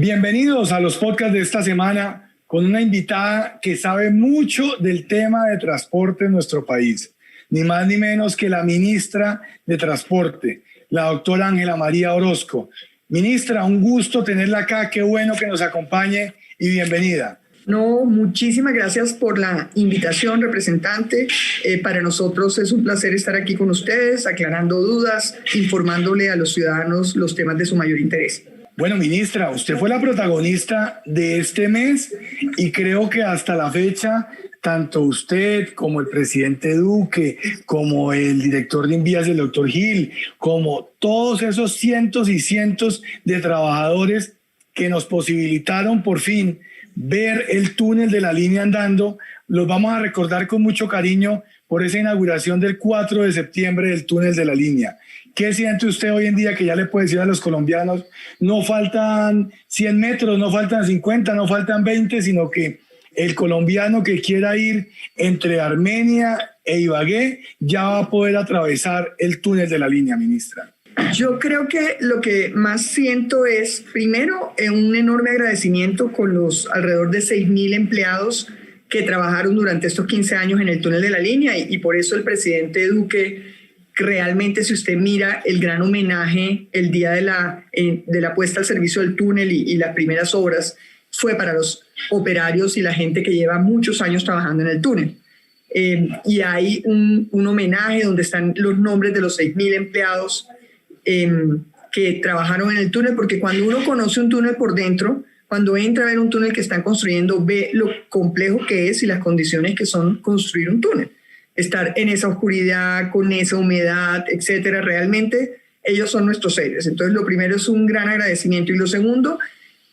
Bienvenidos a los podcasts de esta semana con una invitada que sabe mucho del tema de transporte en nuestro país. Ni más ni menos que la ministra de Transporte, la doctora Ángela María Orozco. Ministra, un gusto tenerla acá, qué bueno que nos acompañe y bienvenida. No, muchísimas gracias por la invitación, representante. Para nosotros es un placer estar aquí con ustedes, aclarando dudas, informándole a los ciudadanos los temas de su mayor interés. Bueno, ministra, usted fue la protagonista de este mes y creo que hasta la fecha, tanto usted como el presidente Duque, como el director de Invías, el doctor Gil, como todos esos cientos y cientos de trabajadores que nos posibilitaron por fin ver el túnel de la línea andando, los vamos a recordar con mucho cariño por esa inauguración del 4 de septiembre del túnel de la línea. ¿Qué siente usted hoy en día que ya le puede decir a los colombianos, no faltan 100 metros, no faltan 50, no faltan 20, sino que el colombiano que quiera ir entre Armenia e Ibagué ya va a poder atravesar el túnel de la línea, ministra? Yo creo que lo que más siento es, primero, un enorme agradecimiento con los alrededor de 6.000 empleados que trabajaron durante estos 15 años en el túnel de la línea y por eso el presidente Duque, realmente si usted mira el gran homenaje el día de la puesta al servicio del túnel y las primeras obras, fue para los operarios y la gente que lleva muchos años trabajando en el túnel. Y hay un homenaje donde están los nombres de los 6.000 empleados que trabajaron en el túnel, porque cuando uno conoce un túnel por dentro, cuando entra a ver un túnel que están construyendo, ve lo complejo que es y las condiciones que son construir un túnel. Estar en esa oscuridad, con esa humedad, etcétera, realmente ellos son nuestros héroes. Entonces, lo primero es un gran agradecimiento y lo segundo,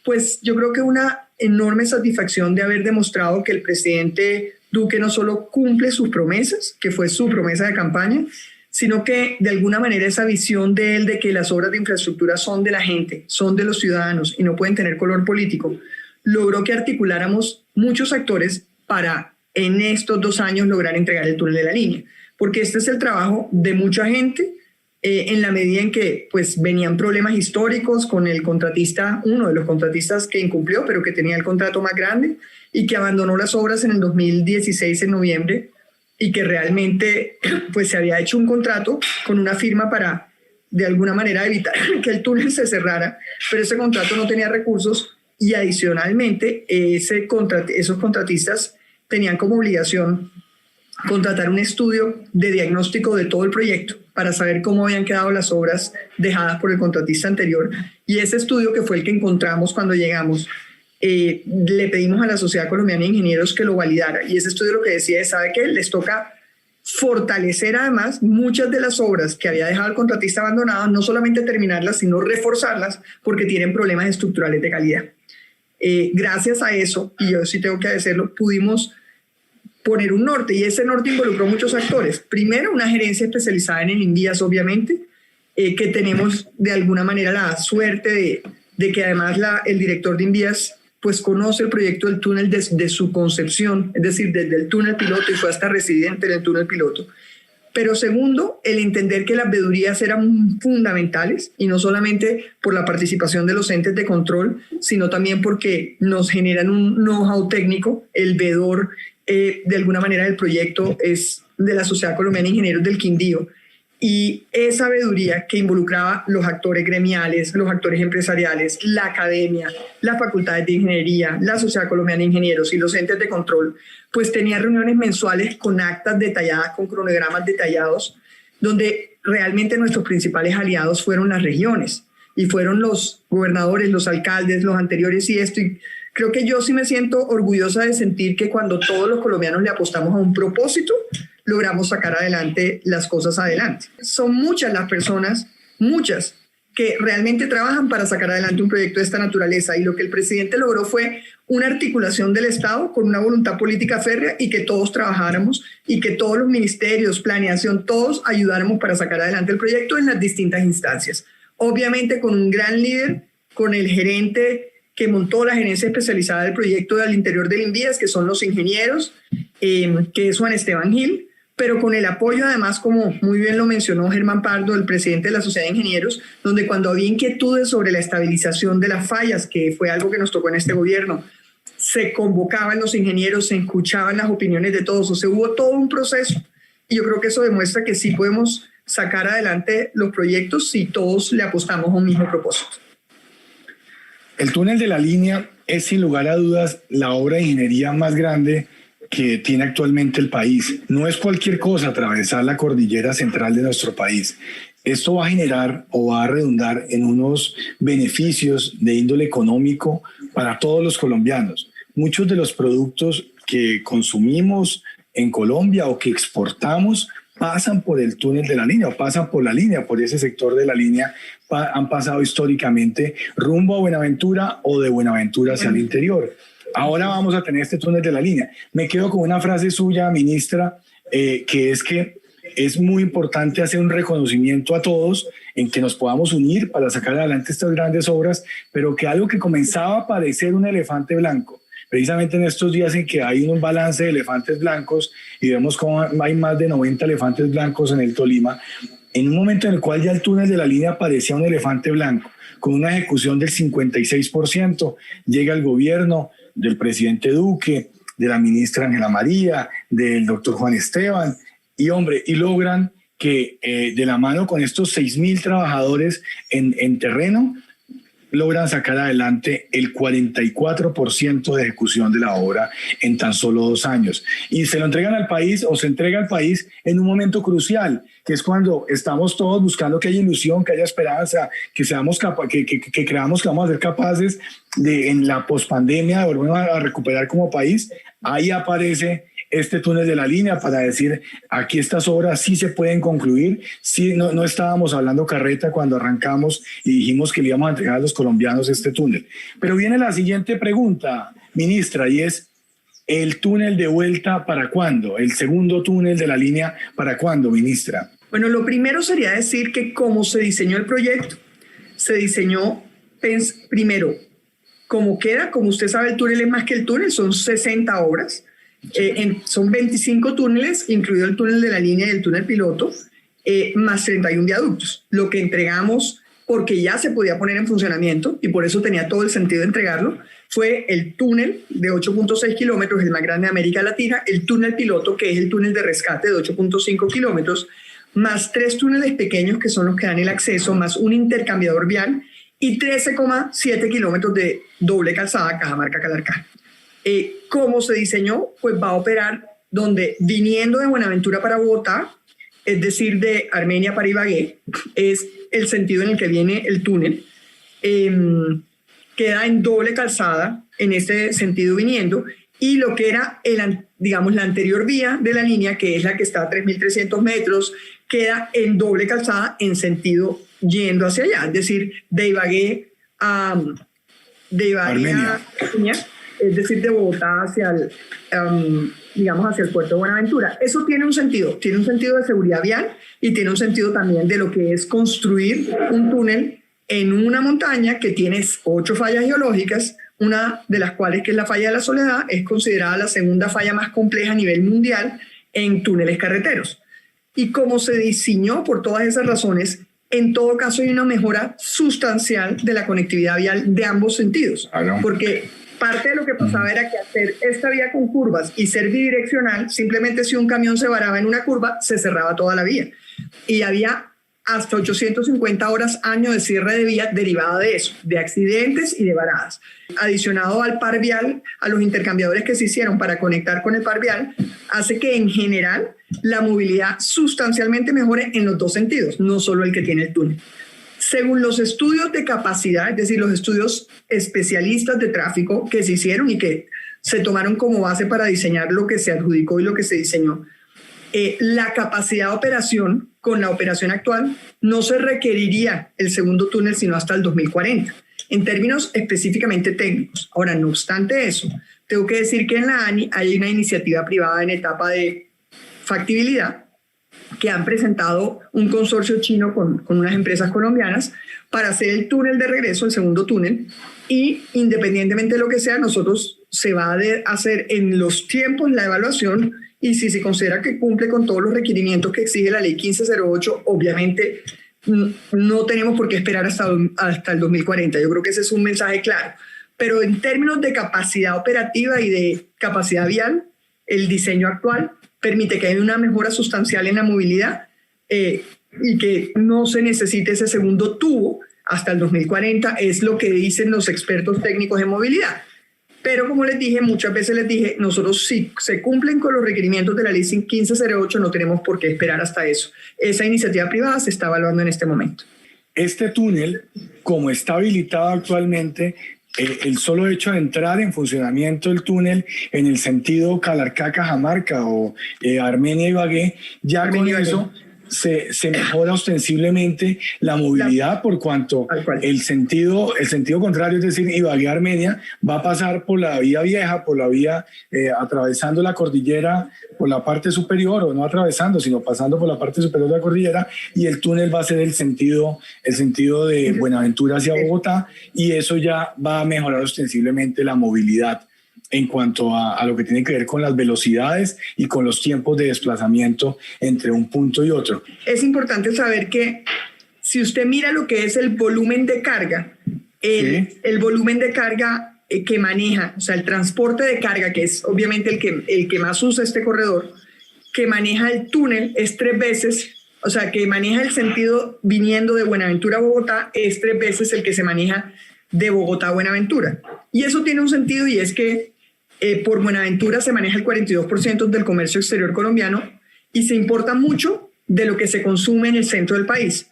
pues yo creo que una enorme satisfacción de haber demostrado que el presidente Duque no solo cumple sus promesas, que fue su promesa de campaña, sino que de alguna manera esa visión de él de que las obras de infraestructura son de la gente, son de los ciudadanos y no pueden tener color político, logró que articuláramos muchos actores para en estos 2 años lograr entregar el túnel de la línea, porque este es el trabajo de mucha gente en la medida en que pues venían problemas históricos con el contratista, uno de los contratistas que incumplió, pero que tenía el contrato más grande y que abandonó las obras en el 2016 en noviembre y que realmente pues se había hecho un contrato con una firma para de alguna manera evitar que el túnel se cerrara, pero ese contrato no tenía recursos y adicionalmente esos contratistas tenían como obligación contratar un estudio de diagnóstico de todo el proyecto para saber cómo habían quedado las obras dejadas por el contratista anterior. Y ese estudio, que fue el que encontramos cuando llegamos, le pedimos a la Sociedad Colombiana de Ingenieros que lo validara. Y ese estudio lo que decía es, ¿sabe qué? Les toca fortalecer además muchas de las obras que había dejado el contratista abandonadas, no solamente terminarlas, sino reforzarlas porque tienen problemas estructurales de calidad. Gracias a eso, y yo sí tengo que decirlo, pudimos poner un norte, y ese norte involucró muchos actores. Primero, una gerencia especializada en el Invías, obviamente, que tenemos de alguna manera la suerte de que además el director de Invías pues conoce el proyecto del túnel desde su concepción, es decir, desde el túnel piloto, y fue hasta residente en el túnel piloto. Pero segundo, el entender que las vedurías eran fundamentales, y no solamente por la participación de los entes de control, sino también porque nos generan un know-how técnico. El vedor, de alguna manera, del proyecto es de la Sociedad Colombiana de Ingenieros del Quindío. Y esa veeduría que involucraba los actores gremiales, los actores empresariales, la academia, las facultades de ingeniería, la Sociedad Colombiana de Ingenieros y los entes de control, pues tenía reuniones mensuales con actas detalladas, con cronogramas detallados, donde realmente nuestros principales aliados fueron las regiones y fueron los gobernadores, los alcaldes, los anteriores y esto. Y creo que yo sí me siento orgullosa de sentir que cuando todos los colombianos le apostamos a un propósito, logramos sacar adelante las cosas adelante. Son muchas las personas, muchas, que realmente trabajan para sacar adelante un proyecto de esta naturaleza, y lo que el presidente logró fue una articulación del Estado con una voluntad política férrea y que todos trabajáramos y que todos los ministerios, planeación, todos ayudáramos para sacar adelante el proyecto en las distintas instancias. Obviamente con un gran líder, con el gerente que montó la gerencia especializada del proyecto al interior del Invías, que son los ingenieros, que es Juan Esteban Gil, pero con el apoyo además, como muy bien lo mencionó Germán Pardo, el presidente de la Sociedad de Ingenieros, donde cuando había inquietudes sobre la estabilización de las fallas, que fue algo que nos tocó en este gobierno, se convocaban los ingenieros, se escuchaban las opiniones de todos, o sea, hubo todo un proceso, y yo creo que eso demuestra que sí podemos sacar adelante los proyectos si todos le apostamos a un mismo propósito. El túnel de la línea es sin lugar a dudas la obra de ingeniería más grande que tiene actualmente el país. No es cualquier cosa atravesar la cordillera central de nuestro país. Esto va a generar o va a redundar en unos beneficios de índole económico para todos los colombianos. Muchos de los productos que consumimos en Colombia o que exportamos pasan por el túnel de la línea o pasan por la línea, por ese sector de la línea, han pasado históricamente rumbo a Buenaventura o de Buenaventura hacia el interior. Ahora vamos a tener este túnel de la línea. Me quedo con una frase suya, ministra, que es muy importante hacer un reconocimiento a todos en que nos podamos unir para sacar adelante estas grandes obras, pero que algo que comenzaba a parecer un elefante blanco, precisamente en estos días en que hay un balance de elefantes blancos y vemos cómo hay más de 90 elefantes blancos en el Tolima, en un momento en el cual ya el túnel de la línea parecía un elefante blanco, con una ejecución del 56%, llega el gobierno del presidente Duque, de la ministra Ángela María, del doctor Juan Esteban, y logran que de la mano con estos 6.000 trabajadores en terreno, logran sacar adelante el 44% de ejecución de la obra en tan solo 2 años. Y se lo entregan al país, o se entrega al país en un momento crucial, que es cuando estamos todos buscando que haya ilusión, que haya esperanza, que seamos que creamos que vamos a ser capaces de, en la pospandemia, de volver a recuperar como país. Ahí aparece este túnel de la línea para decir, aquí estas obras sí se pueden concluir. Sí, no estábamos hablando carreta cuando arrancamos y dijimos que le íbamos a entregar a los colombianos este túnel. Pero viene la siguiente pregunta, ministra, y es, ¿el túnel de vuelta para cuándo? ¿El segundo túnel de la línea para cuándo, ministra? Bueno, lo primero sería decir que como se diseñó el proyecto, se diseñó primero, como queda, como usted sabe, el túnel es más que el túnel, son 60 obras. Son 25 túneles, incluido el túnel de la línea y el túnel piloto, más 31 viaductos. Lo que entregamos, porque ya se podía poner en funcionamiento y por eso tenía todo el sentido de entregarlo, fue el túnel de 8.6 kilómetros, el más grande de América Latina, el túnel piloto, que es el túnel de rescate de 8.5 kilómetros, más 3 túneles pequeños que son los que dan el acceso, más un intercambiador vial y 13,7 kilómetros de doble calzada Cajamarca-Calarcá. ¿Cómo se diseñó? Pues va a operar donde, viniendo de Buenaventura para Bogotá, es decir, de Armenia para Ibagué, es el sentido en el que viene el túnel, queda en doble calzada en este sentido viniendo, y lo que era, digamos, la anterior vía de la línea, que es la que está a 3.300 metros, queda en doble calzada en sentido yendo hacia allá, es decir, de Ibagué a Armenia, es decir, de Bogotá hacia hacia el puerto de Buenaventura. Eso tiene un sentido de seguridad vial y tiene un sentido también de lo que es construir un túnel en una montaña que tiene 8 fallas geológicas, una de las cuales, que es la falla de la Soledad, es considerada la segunda falla más compleja a nivel mundial en túneles carreteros. Y como se diseñó por todas esas razones, en todo caso hay una mejora sustancial de la conectividad vial de ambos sentidos, porque parte de lo que pasaba era que hacer esta vía con curvas y ser bidireccional, simplemente si un camión se varaba en una curva, se cerraba toda la vía. Y había hasta 850 horas año de cierre de vía derivada de eso, de accidentes y de varadas. Adicionado al par vial, a los intercambiadores que se hicieron para conectar con el par vial, hace que en general la movilidad sustancialmente mejore en los dos sentidos, no solo el que tiene el túnel. Según los estudios de capacidad, es decir, los estudios especialistas de tráfico que se hicieron y que se tomaron como base para diseñar lo que se adjudicó y lo que se diseñó, la capacidad de operación con la operación actual no se requeriría el segundo túnel sino hasta el 2040, en términos específicamente técnicos. Ahora, no obstante eso, tengo que decir que en la ANI hay una iniciativa privada en etapa de factibilidad que han presentado un consorcio chino con unas empresas colombianas para hacer el túnel de regreso, el segundo túnel, y independientemente de lo que sea, nosotros se va a hacer en los tiempos la evaluación y si se considera que cumple con todos los requerimientos que exige la ley 1508, obviamente no tenemos por qué esperar hasta el 2040. Yo creo que ese es un mensaje claro. Pero en términos de capacidad operativa y de capacidad vial, el diseño actual permite que haya una mejora sustancial en la movilidad y que no se necesite ese segundo tubo hasta el 2040, es lo que dicen los expertos técnicos en movilidad. Pero como les dije, muchas veces les dije, nosotros si se cumplen con los requerimientos de la ley 1508, no tenemos por qué esperar hasta eso. Esa iniciativa privada se está evaluando en este momento. Este túnel, como está habilitado actualmente, el solo hecho de entrar en funcionamiento del túnel en el sentido Calarcá-Cajamarca o Armenia-Ibagué, ya con eso se mejora ostensiblemente la movilidad por cuanto el sentido contrario, es decir, Ibagué-Armenia, va a pasar por la vía vieja, por la vía atravesando la cordillera por la parte superior, o no atravesando, sino pasando por la parte superior de la cordillera, y el túnel va a ser el sentido de Buenaventura hacia Bogotá, y eso ya va a mejorar ostensiblemente la movilidad en cuanto a lo que tiene que ver con las velocidades y con los tiempos de desplazamiento entre un punto y otro. Es importante saber que si usted mira lo que es el volumen de carga, el volumen de carga que maneja, o sea, el transporte de carga, que es obviamente el que más usa este corredor, que maneja el túnel es 3 veces, o sea, que maneja el sentido viniendo de Buenaventura a Bogotá, es 3 veces el que se maneja de Bogotá a Buenaventura. Y eso tiene un sentido, y es que por Buenaventura se maneja el 42% del comercio exterior colombiano y se importa mucho de lo que se consume en el centro del país.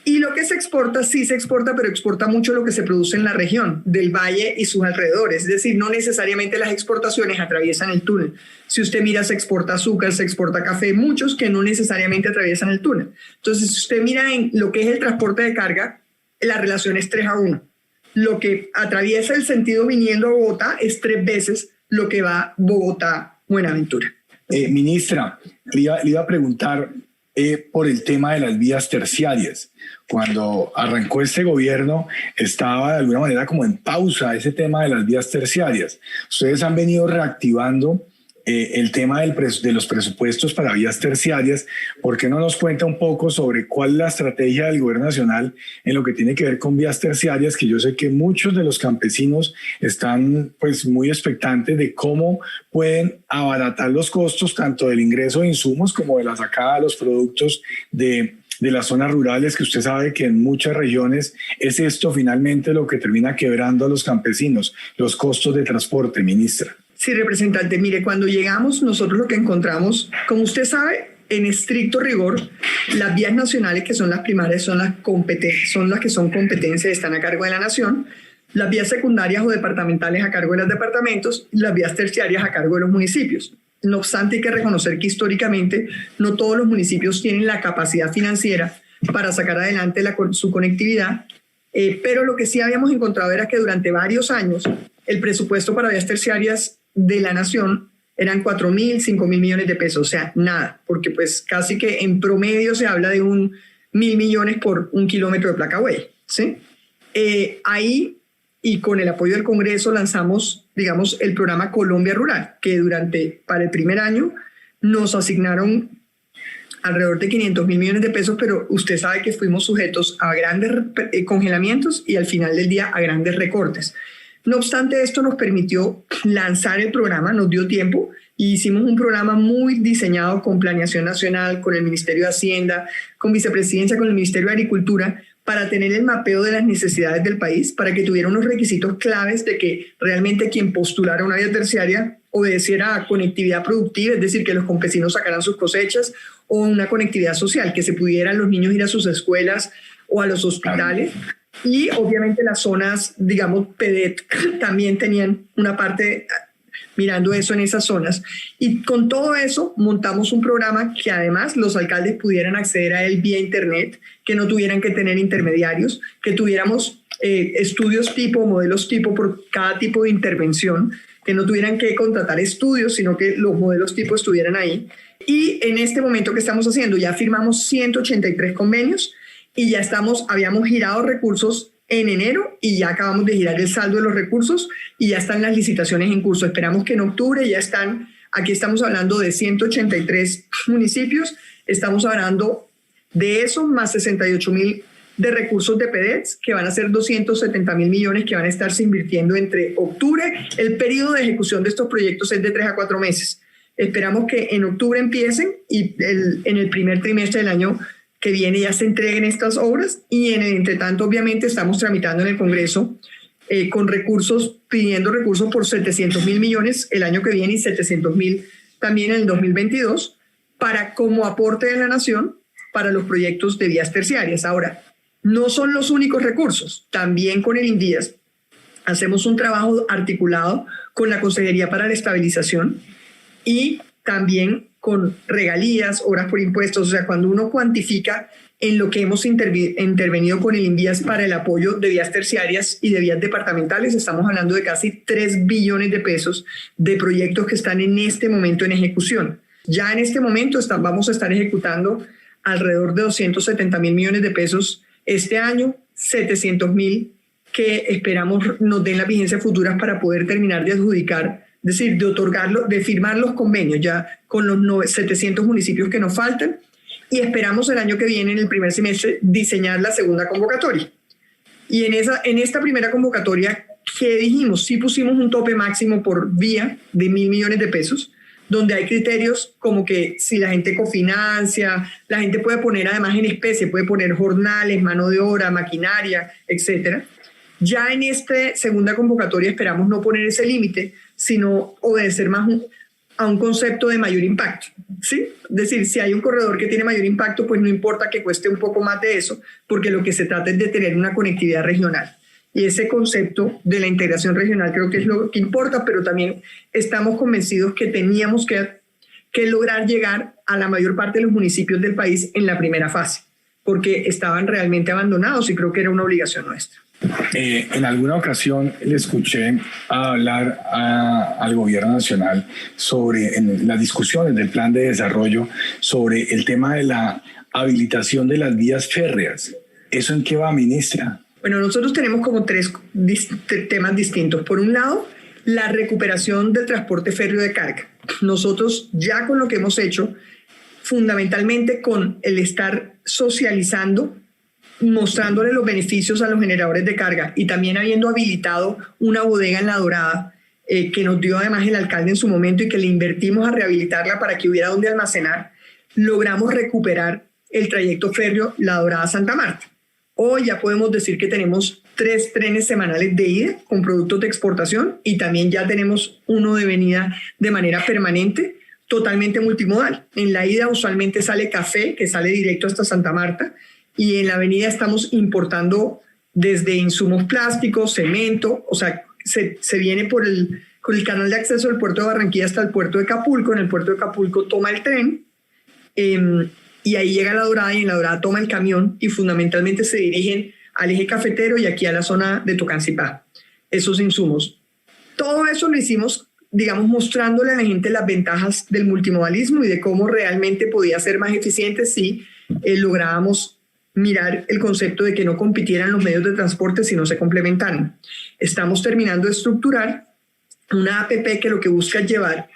Y lo que se exporta, sí se exporta, pero exporta mucho lo que se produce en la región del valle y sus alrededores. Es decir, no necesariamente las exportaciones atraviesan el túnel. Si usted mira, se exporta azúcar, se exporta café, muchos que no necesariamente atraviesan el túnel. Entonces, si usted mira en lo que es el transporte de carga, la relación es 3-1. Lo que atraviesa el sentido viniendo a Bogotá es 3 veces lo que va Bogotá-Buenaventura. Ministra, le iba a preguntar por el tema de las vías terciarias. Cuando arrancó este gobierno estaba de alguna manera como en pausa ese tema de las vías terciarias. Ustedes han venido reactivando el tema de los presupuestos para vías terciarias. ¿Por qué no nos cuenta un poco sobre cuál es la estrategia del gobierno nacional en lo que tiene que ver con vías terciarias? Que yo sé que muchos de los campesinos están pues muy expectantes de cómo pueden abaratar los costos tanto del ingreso de insumos como de la sacada de los productos de las zonas rurales, que usted sabe que en muchas regiones es esto finalmente lo que termina quebrando a los campesinos, los costos de transporte, ministra. Sí, representante, mire, cuando llegamos nosotros lo que encontramos, como usted sabe, en estricto rigor, las vías nacionales, que son las primarias, son las que son competencia, están a cargo de la nación, las vías secundarias o departamentales a cargo de los departamentos, y las vías terciarias a cargo de los municipios. No obstante, hay que reconocer que históricamente no todos los municipios tienen la capacidad financiera para sacar adelante su conectividad, pero lo que sí habíamos encontrado era que durante varios años el presupuesto para vías terciarias de la nación eran 4.000, 5.000 millones de pesos, o sea, nada, porque pues casi que en promedio se habla de 1.000 millones por 1 kilómetro de placa huella, ¿sí? Ahí, y con el apoyo del Congreso, lanzamos, digamos, el programa Colombia Rural, que para el primer año nos asignaron alrededor de 500.000 millones de pesos, pero usted sabe que fuimos sujetos a grandes congelamientos y al final del día a grandes recortes. No obstante, esto nos permitió lanzar el programa, nos dio tiempo y hicimos un programa muy diseñado con Planeación Nacional, con el Ministerio de Hacienda, con Vicepresidencia, con el Ministerio de Agricultura, para tener el mapeo de las necesidades del país, para que tuviera unos requisitos claves de que realmente quien postulara una vía terciaria obedeciera a conectividad productiva, es decir, que los campesinos sacaran sus cosechas, o una conectividad social, que se pudieran los niños ir a sus escuelas o a los hospitales. Y obviamente las zonas, digamos, PEDET también tenían una parte mirando eso en esas zonas. Y con todo eso montamos un programa que además los alcaldes pudieran acceder a él vía internet, que no tuvieran que tener intermediarios, que tuviéramos estudios tipo, modelos tipo por cada tipo de intervención, que no tuvieran que contratar estudios, sino que los modelos tipo estuvieran ahí. Y en este momento que estamos haciendo, ya firmamos 183 convenios y ya habíamos girado recursos en enero y ya acabamos de girar el saldo de los recursos y ya están las licitaciones en curso. Esperamos que en octubre ya están, aquí estamos hablando de 183 municipios, estamos hablando de eso más 68.000 de recursos de PEDETS, que van a ser 270.000 millones que van a estarse invirtiendo entre octubre. El periodo de ejecución de estos proyectos es de 3 a 4 meses. Esperamos que en octubre empiecen y en el primer trimestre del año que viene ya se entreguen estas obras, y en el entretanto obviamente estamos tramitando en el Congreso con recursos, pidiendo recursos por 700.000 millones el año que viene y 700.000 también en el 2022 para como aporte de la nación para los proyectos de vías terciarias. Ahora, no son los únicos recursos. También con el INVIAS hacemos un trabajo articulado con la Consejería para la Estabilización y también con regalías, obras por impuestos. O sea, cuando uno cuantifica en lo que hemos intervenido con el INVIAS para el apoyo de vías terciarias y de vías departamentales, estamos hablando de casi 3 billones de pesos de proyectos que están en este momento en ejecución. Ya en este momento vamos a estar ejecutando alrededor de 270.000 millones de pesos este año, 700.000 que esperamos nos den las vigencias futuras para poder terminar de adjudicar, es decir, de otorgarlo, de firmar los convenios ya con los 700 municipios que nos faltan, y esperamos el año que viene, en el primer semestre, diseñar la segunda convocatoria. Y en esta primera convocatoria, ¿qué dijimos? Sí pusimos un tope máximo por vía de 1.000 millones de pesos, donde hay criterios como que si la gente cofinancia, la gente puede poner además en especie, puede poner jornales, mano de obra, maquinaria, etcétera. Ya en esta segunda convocatoria esperamos no poner ese límite, sino obedecer más a un concepto de mayor impacto, ¿sí? Es decir, si hay un corredor que tiene mayor impacto, pues no importa que cueste un poco más de eso, porque lo que se trata es de tener una conectividad regional. Y ese concepto de la integración regional creo que es lo que importa, pero también estamos convencidos que teníamos que lograr llegar a la mayor parte de los municipios del país en la primera fase, porque estaban realmente abandonados y creo que era una obligación nuestra. En alguna ocasión le escuché hablar al gobierno nacional sobre en las discusiones del plan de desarrollo sobre el tema de la habilitación de las vías férreas. ¿Eso en qué va, ministra? Bueno, nosotros tenemos como 3 temas distintos. Por un lado, la recuperación del transporte férreo de carga. Nosotros ya con lo que hemos hecho, fundamentalmente con el estar socializando, mostrándole los beneficios a los generadores de carga y también habiendo habilitado una bodega en La Dorada, que nos dio además el alcalde en su momento y que le invertimos a rehabilitarla para que hubiera donde almacenar, logramos recuperar el trayecto férreo La Dorada-Santa Marta. Hoy ya podemos decir que tenemos 3 trenes semanales de ida con productos de exportación y también ya tenemos uno de venida de manera permanente, totalmente multimodal. En la ida usualmente sale café, que sale directo hasta Santa Marta, y en la avenida estamos importando desde insumos plásticos, cemento, o sea, se viene con el canal de acceso del puerto de Barranquilla hasta el puerto de Acapulco. En el puerto de Acapulco toma el tren, y ahí llega a La Dorada, y en La Dorada toma el camión y fundamentalmente se dirigen al eje cafetero y aquí a la zona de Tocancipá, esos insumos. Todo eso lo hicimos, digamos, mostrándole a la gente las ventajas del multimodalismo y de cómo realmente podía ser más eficiente si lográbamos mirar el concepto de que no compitieran los medios de transporte, sino se complementaran. Estamos terminando de estructurar una APP que lo que busca es llevar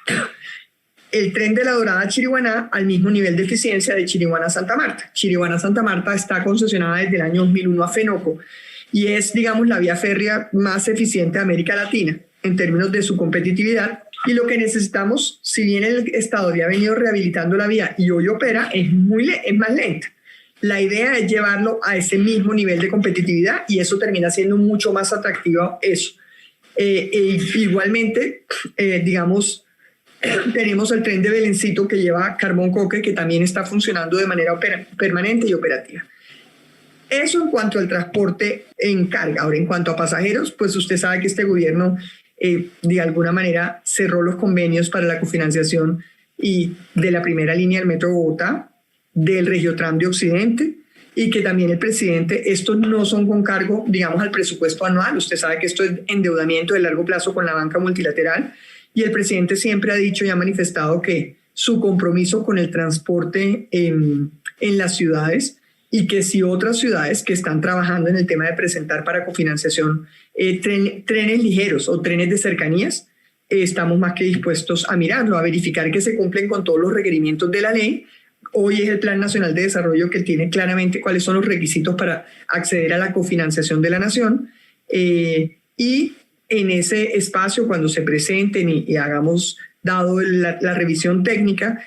el tren de La Dorada a Chiriguaná al mismo nivel de eficiencia de Chiriguaná a Santa Marta. Chiriguaná Santa Marta está concesionada desde el año 2001 a FENOCO y es, digamos, la vía férrea más eficiente de América Latina en términos de su competitividad. Y lo que necesitamos, si bien el Estado ya ha venido rehabilitando la vía y hoy opera, es más lenta. La idea es llevarlo a ese mismo nivel de competitividad y eso termina siendo mucho más atractivo eso. Igualmente, digamos, tenemos el tren de Belencito que lleva carbón coque, que también está funcionando de manera permanente y operativa. Eso en cuanto al transporte en carga. Ahora, en cuanto a pasajeros, pues usted sabe que este gobierno de alguna manera cerró los convenios para la cofinanciación y de la primera línea del Metro de Bogotá, del Regiotram de Occidente, y que también el presidente, estos no son con cargo, digamos, al presupuesto anual. Usted sabe que esto es endeudamiento de largo plazo con la banca multilateral. Y el presidente siempre ha dicho y ha manifestado que su compromiso con el transporte en las ciudades y que si otras ciudades que están trabajando en el tema de presentar para cofinanciación trenes ligeros o trenes de cercanías, estamos más que dispuestos a mirarlo, a verificar que se cumplen con todos los requerimientos de la ley. Hoy es el Plan Nacional de Desarrollo que tiene claramente cuáles son los requisitos para acceder a la cofinanciación de la nación, y en ese espacio, cuando se presenten y hagamos dado la revisión técnica,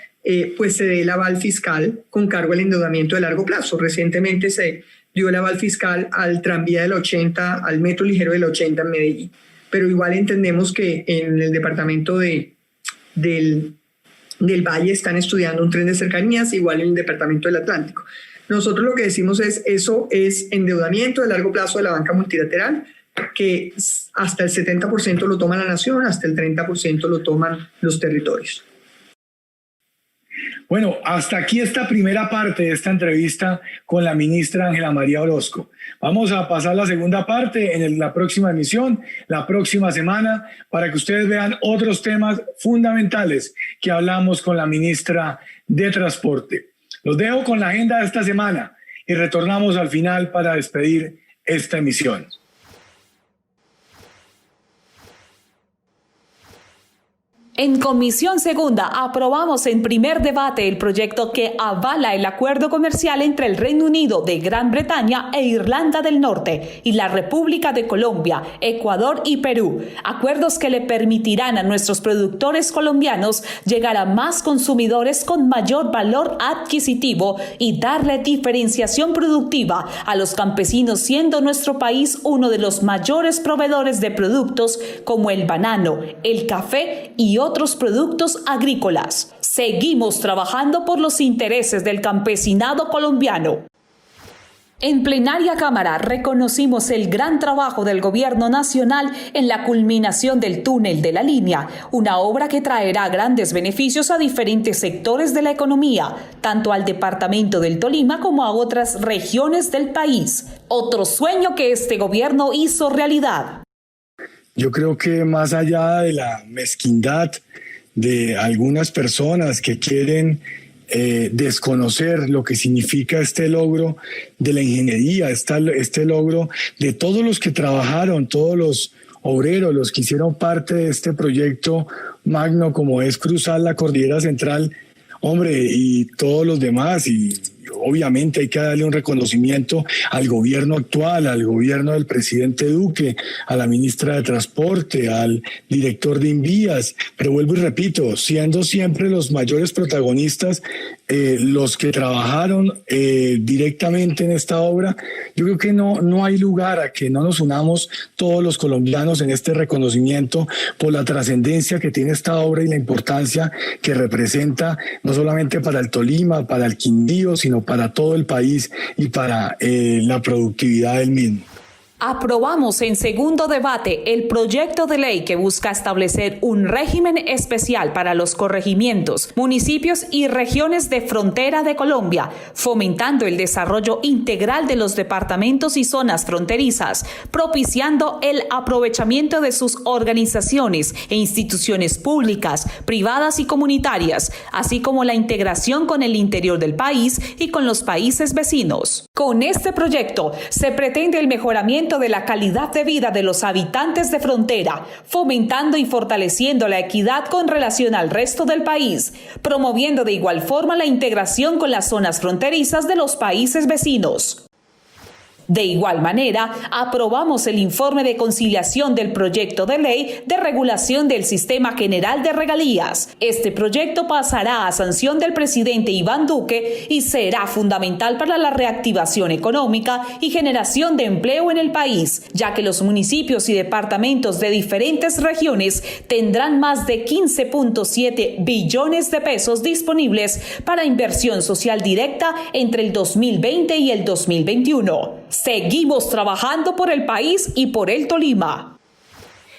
pues se dé el aval fiscal con cargo al endeudamiento de largo plazo. Recientemente se dio el aval fiscal al tranvía del 80, al metro ligero del 80 en Medellín, pero igual entendemos que en el departamento del Valle están estudiando un tren de cercanías, igual en el departamento del Atlántico. Nosotros lo que decimos es, eso es endeudamiento de largo plazo de la banca multilateral, que hasta el 70% lo toma la nación, hasta el 30% lo toman los territorios. Bueno, hasta aquí esta primera parte de esta entrevista con la ministra Ángela María Orozco. Vamos a pasar a la segunda parte en la próxima emisión, la próxima semana, para que ustedes vean otros temas fundamentales que hablamos con la ministra de Transporte. Los dejo con la agenda de esta semana y retornamos al final para despedir esta emisión. En Comisión Segunda aprobamos en primer debate el proyecto que avala el acuerdo comercial entre el Reino Unido de Gran Bretaña e Irlanda del Norte y la República de Colombia, Ecuador y Perú. Acuerdos que le permitirán a nuestros productores colombianos llegar a más consumidores con mayor valor adquisitivo y darle diferenciación productiva a los campesinos, siendo nuestro país uno de los mayores proveedores de productos como el banano, el café y otros productos agrícolas. Seguimos trabajando por los intereses del campesinado colombiano. En plenaria Cámara reconocimos el gran trabajo del Gobierno Nacional en la culminación del túnel de la línea, una obra que traerá grandes beneficios a diferentes sectores de la economía, tanto al departamento del Tolima como a otras regiones del país. Otro sueño que este gobierno hizo realidad. Yo creo que más allá de la mezquindad de algunas personas que quieren desconocer lo que significa este logro de la ingeniería, este logro de todos los que trabajaron, todos los obreros, los que hicieron parte de este proyecto magno como es cruzar la Cordillera Central, hombre, y todos los demás, y obviamente hay que darle un reconocimiento al gobierno actual, al gobierno del presidente Duque, a la ministra de Transporte, al director de Invías, pero vuelvo y repito, siendo siempre los mayores protagonistas los que trabajaron directamente en esta obra. Yo creo que no hay lugar a que no nos unamos todos los colombianos en este reconocimiento por la trascendencia que tiene esta obra y la importancia que representa no solamente para el Tolima, para el Quindío, sino para todo el país y para la productividad del mismo. Aprobamos en segundo debate el proyecto de ley que busca establecer un régimen especial para los corregimientos, municipios y regiones de frontera de Colombia, fomentando el desarrollo integral de los departamentos y zonas fronterizas, propiciando el aprovechamiento de sus organizaciones e instituciones públicas, privadas y comunitarias, así como la integración con el interior del país y con los países vecinos. Con este proyecto se pretende el mejoramiento de la calidad de vida de los habitantes de frontera, fomentando y fortaleciendo la equidad con relación al resto del país, promoviendo de igual forma la integración con las zonas fronterizas de los países vecinos. De igual manera, aprobamos el informe de conciliación del proyecto de ley de regulación del Sistema General de Regalías. Este proyecto pasará a sanción del presidente Iván Duque y será fundamental para la reactivación económica y generación de empleo en el país, ya que los municipios y departamentos de diferentes regiones tendrán más de 15.7 billones de pesos disponibles para inversión social directa entre el 2020 y el 2021. Seguimos trabajando por el país y por el Tolima.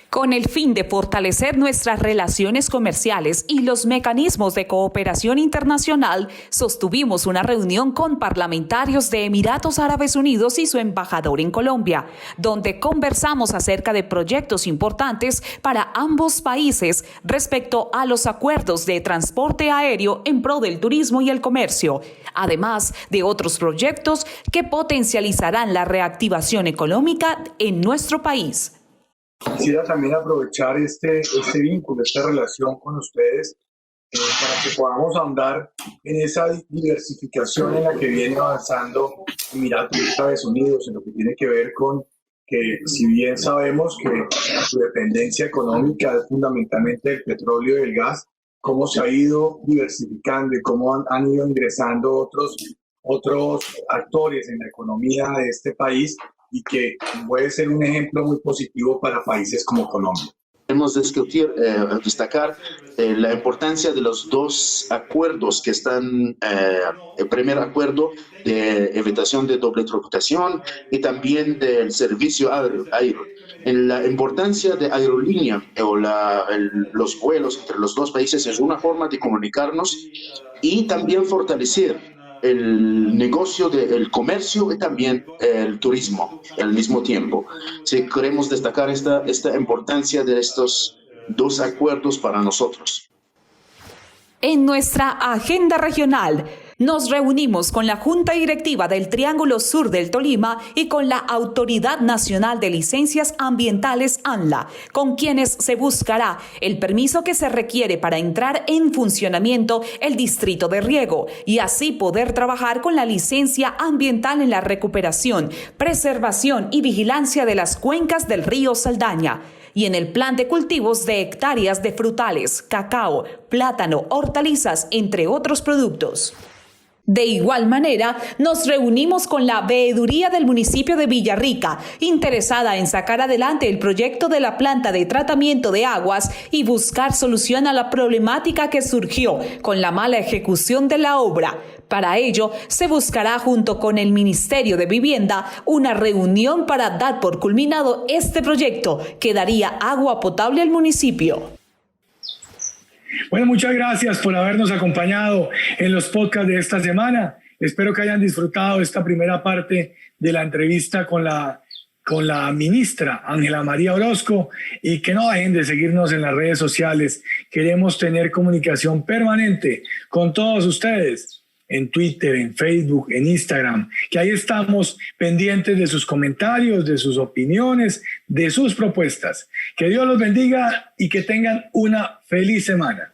Con el fin de fortalecer nuestras relaciones comerciales y los mecanismos de cooperación internacional, sostuvimos una reunión con parlamentarios de Emiratos Árabes Unidos y su embajador en Colombia, donde conversamos acerca de proyectos importantes para ambos países respecto a los acuerdos de transporte aéreo en pro del turismo y el comercio, además de otros proyectos que potencializarán la reactivación económica en nuestro país. Quisiera también aprovechar este vínculo, esta relación con ustedes para que podamos ahondar en esa diversificación en la que viene avanzando Emiratos Árabes Unidos, en lo que tiene que ver con que, si bien sabemos que su dependencia económica es fundamentalmente del petróleo y del gas, cómo se ha ido diversificando y cómo han ido ingresando otros actores en la economía de este país, y que puede ser un ejemplo muy positivo para países como Colombia. Queremos destacar la importancia de los dos acuerdos que están, el primer acuerdo de evitación de doble tributación y también del servicio aéreo. En la importancia de aerolínea o los vuelos entre los dos países es una forma de comunicarnos y también fortalecer el negocio del comercio y también el turismo al mismo tiempo. Sí, queremos destacar esta importancia de estos dos acuerdos para nosotros. En nuestra agenda regional, nos reunimos con la Junta Directiva del Triángulo Sur del Tolima y con la Autoridad Nacional de Licencias Ambientales, ANLA, con quienes se buscará el permiso que se requiere para entrar en funcionamiento el distrito de riego y así poder trabajar con la licencia ambiental en la recuperación, preservación y vigilancia de las cuencas del río Saldaña, y en el plan de cultivos de hectáreas de frutales, cacao, plátano, hortalizas, entre otros productos. De igual manera, nos reunimos con la veeduría del municipio de Villarrica, interesada en sacar adelante el proyecto de la planta de tratamiento de aguas y buscar solución a la problemática que surgió con la mala ejecución de la obra. Para ello, se buscará junto con el Ministerio de Vivienda una reunión para dar por culminado este proyecto que daría agua potable al municipio. Bueno, muchas gracias por habernos acompañado en los podcasts de esta semana. Espero que hayan disfrutado esta primera parte de la entrevista con la ministra Ángela María Orozco y que no dejen de seguirnos en las redes sociales. Queremos tener comunicación permanente con todos ustedes en Twitter, en Facebook, en Instagram, que ahí estamos pendientes de sus comentarios, de sus opiniones, de sus propuestas. Que Dios los bendiga y que tengan una feliz semana.